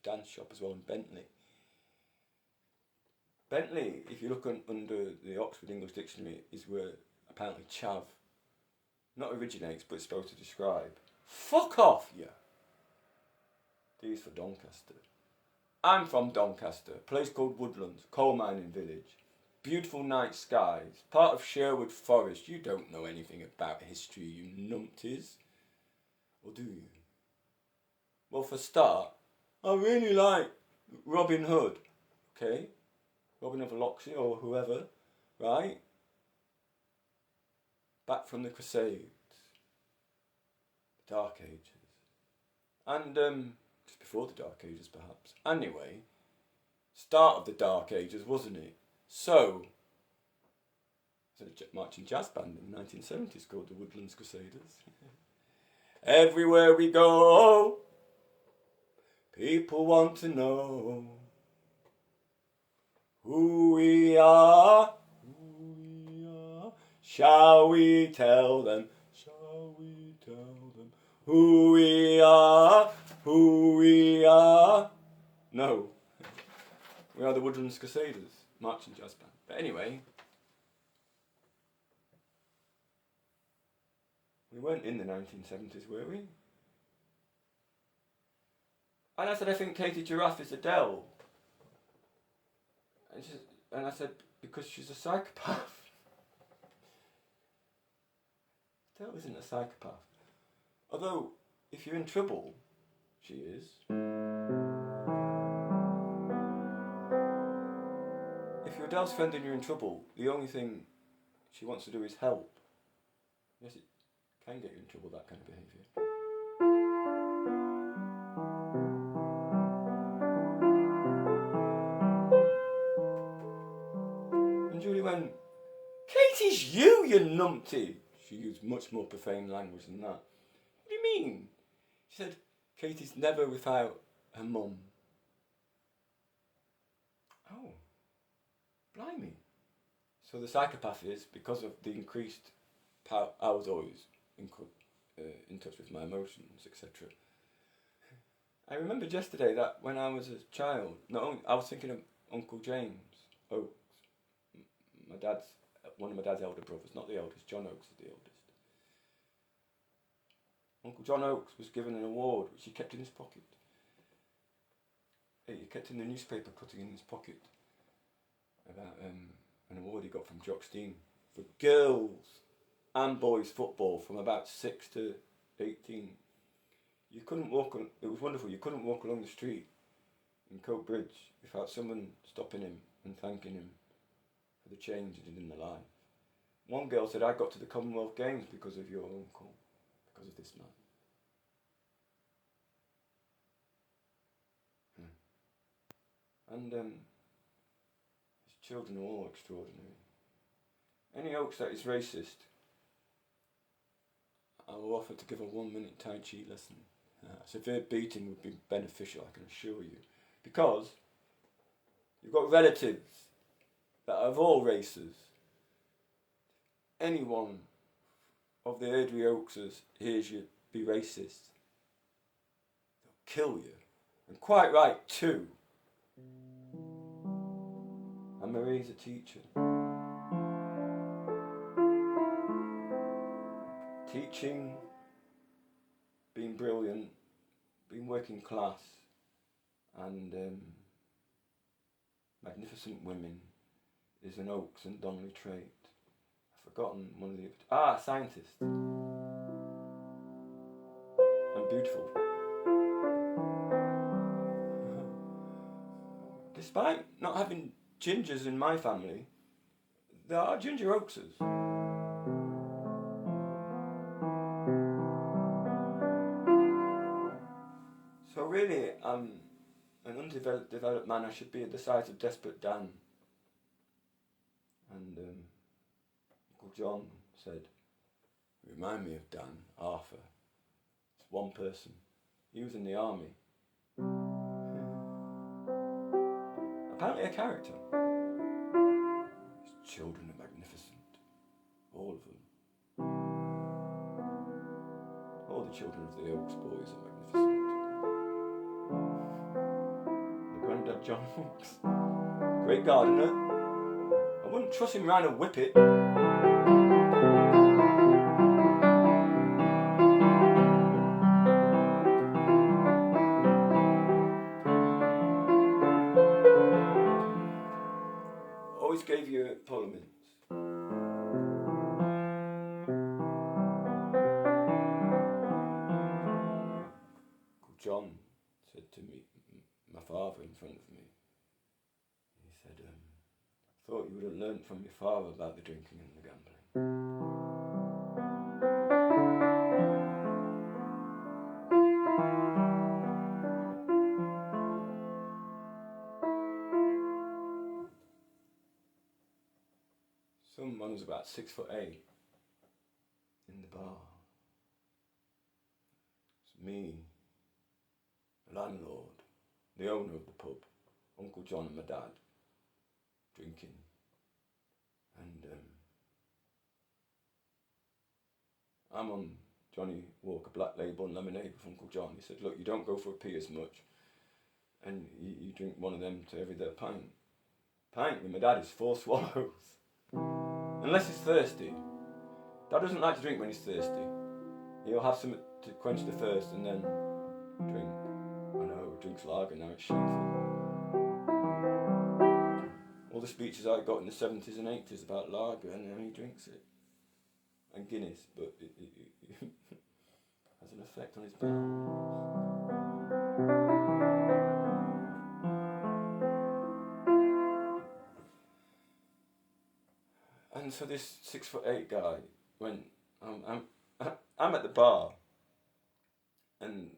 Danz shop as well in Bentley. Bentley, if you look under the Oxford English Dictionary, is where apparently chav not originates, but it's supposed to describe. Fuck off, yeah. D's for Doncaster. I'm from Doncaster, a place called Woodlands, coal mining village. Beautiful night skies, part of Sherwood Forest. You don't know anything about history, you numpties. Or do you? Well, for start, I really like Robin Hood. Okay? Robin of Locksley or whoever, right? Back from the Crusades. The Dark Ages. And, just before the Dark Ages, perhaps. Anyway, start of the Dark Ages, wasn't it? So, there's a marching jazz band in the 1970s called the Woodlands Crusaders. Everywhere we go, people want to know who we are. Shall we tell them? Shall we tell them who we are? Who we are? No. We are the Woodlands Crusaders, marching jazz band. But anyway, we weren't in the 1970s, were we? And I said, I think Katie Giraffe is Adele. And I said, because she's a psychopath. Adele isn't a psychopath. Although, if you're in trouble, she is. If you're Adele's friend and you're in trouble, the only thing she wants to do is help. Yes, it can get you in trouble, that kind of behaviour. And Julie went, Katie's you numpty. She used much more profane language than that. What do you mean? She said, Katie's never without her mum. Oh, blimey. So the psychopath is, because of the increased power, I was always in touch with my emotions, etc. I remembered yesterday that when I was a child, not only, I was thinking of Uncle James Oakes, one of my dad's elder brothers, not the eldest. John Oakes is the eldest. Uncle John Oakes was given an award which he kept in his pocket. He kept in the newspaper cutting in his pocket about an award he got from Jock Stein for girls and boys football from about 6 to 18. You couldn't walk on, it was wonderful, you couldn't walk along the street in Coat Bridge without someone stopping him and thanking him for the change he did in their life. One girl said, I got to the Commonwealth Games because of your uncle, because of this man. And his children are all extraordinary. Any Oakes that is racist, I will offer to give a 1-minute Tai Chi lesson. A severe beating would be beneficial, I can assure you. Because you've got relatives that are of all races. Anyone of the Airdrie Oakeses hears you be racist, they'll kill you. And quite right too. And Marie's a teacher. Teaching, being brilliant, being working class, and magnificent women is an Oakes and Donnelly trait. I've forgotten one of the... scientist. And beautiful. Despite not having gingers in my family, there are ginger Oakses. So really, I'm an undeveloped man. I should be the size of Desperate Dan. And Uncle John said, remind me of Dan, Arthur. It's one person. He was in the army. Apparently a character. His children are magnificent. All of them. All the children of the Oakes boys are magnificent. Dad John Hooks. Great gardener. I wouldn't trust him round a whippet. Always gave you Parliaments. John said to me, my father in front of me, he said, I thought you would have learnt from your father about the drinking and the gambling. Someone was about 6'8" in the bar. It's me, the landlord, the owner of the pub, Uncle John and my dad, drinking. And I'm on Johnny Walker Black Label and Lemonade with Uncle John. He said, look, you don't go for a pee as much, and you drink one of them to every day pint. Pint with my dad is 4 swallows. Unless he's thirsty. Dad doesn't like to drink when he's thirsty. He'll have something to quench the thirst and then drink. I know, drinks lager, now it's shameful. All the speeches I got in the 70s and 80s about lager, and now he drinks it. And Guinness, but it has an effect on his bowels. And so this 6'8" guy went, I'm at the bar, and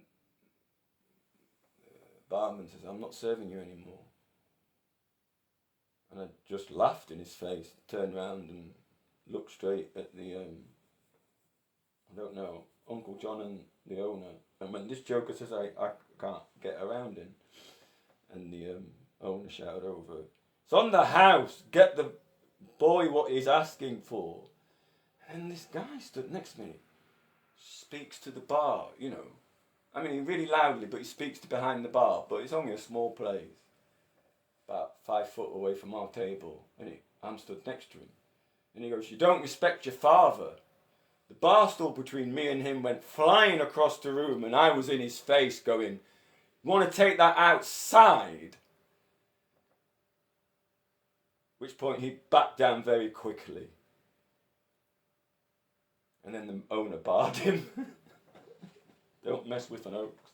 the barman says, I'm not serving you anymore. And I just laughed in his face, turned round and looked straight at the, I don't know, Uncle John and the owner. And when this joker says I can't get around him, and the owner shouted over, it's on the house, get the boy what he's asking for. And this guy stood next to me, speaks to the bar, you know. I mean, really loudly, but he speaks to behind the bar, but it's only a small place, about 5 foot away from our table, and I'm stood next to him. And he goes, you don't respect your father. The bar stool between me and him went flying across the room, and I was in his face going, you want to take that outside? Which point he backed down very quickly. And then the owner barred him. Don't mess with an Oaks.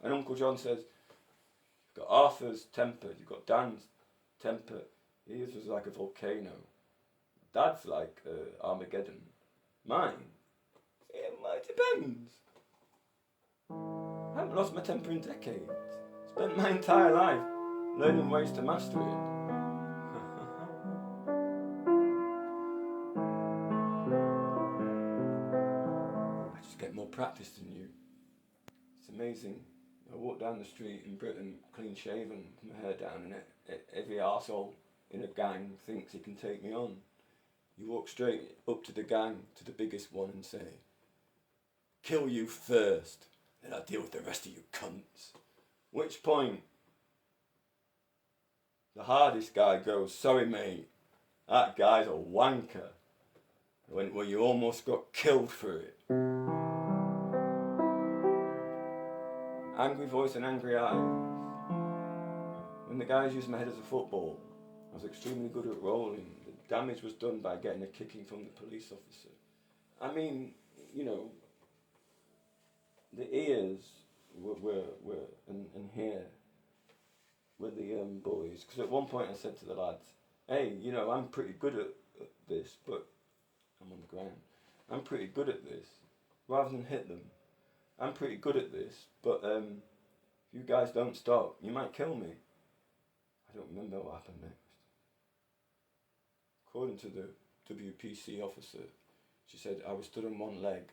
And Uncle John says, you've got Arthur's temper, you've got Dan's temper. His was like a volcano. Dad's like Armageddon. Mine? It depends. I haven't lost my temper in decades. Spent my entire life learning ways to master it. Get more practice than you. It's amazing. I walk down the street in Britain, clean shaven, with my hair down, and every arsehole in a gang thinks he can take me on. You walk straight up to the gang, to the biggest one, and say, kill you first, then I'll deal with the rest of you cunts. Which point, the hardest guy goes, sorry mate, that guy's a wanker. I went, well, you almost got killed for it. Angry voice and angry eyes. When the guys used my head as a football, I was extremely good at rolling. The damage was done by getting a kicking from the police officer. I mean, you know, the ears were and here were the boys. Because at one point I said to the lads, hey, you know, I'm pretty good at this, but I'm on the ground. I'm pretty good at this, rather than hit them. I'm pretty good at this, but if you guys don't stop, you might kill me. I don't remember what happened next. According to the WPC officer, she said I was stood on one leg,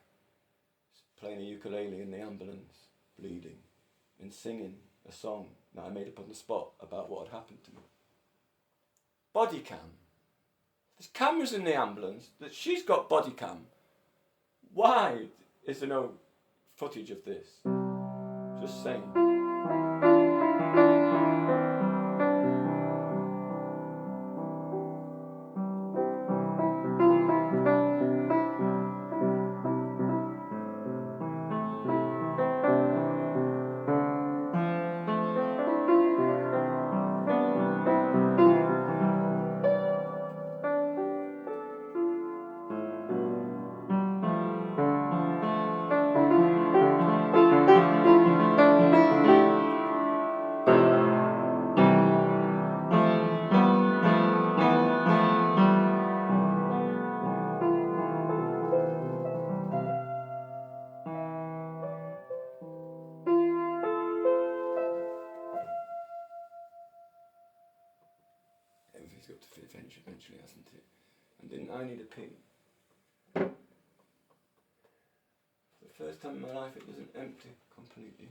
playing a ukulele in the ambulance, bleeding, and singing a song that I made up on the spot about what had happened to me. Body cam. There's cameras in the ambulance, that she's got body cam. Why is there no footage of this? Just saying. up to fit eventually, hasn't it? And didn't I need a pee? For the first time in my life, it wasn't empty completely.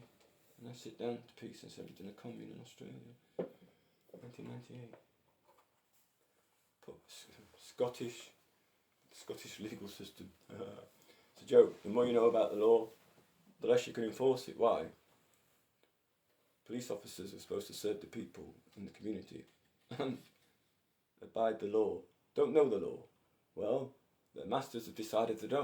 And I sit down to pee since I lived in a commune in Australia, 1998. But Scottish legal system. It's a joke. The more you know about the law, the less you can enforce it. Why? Police officers are supposed to serve the people in the community and abide the law. Don't know the law. Well, the masters have decided they don't.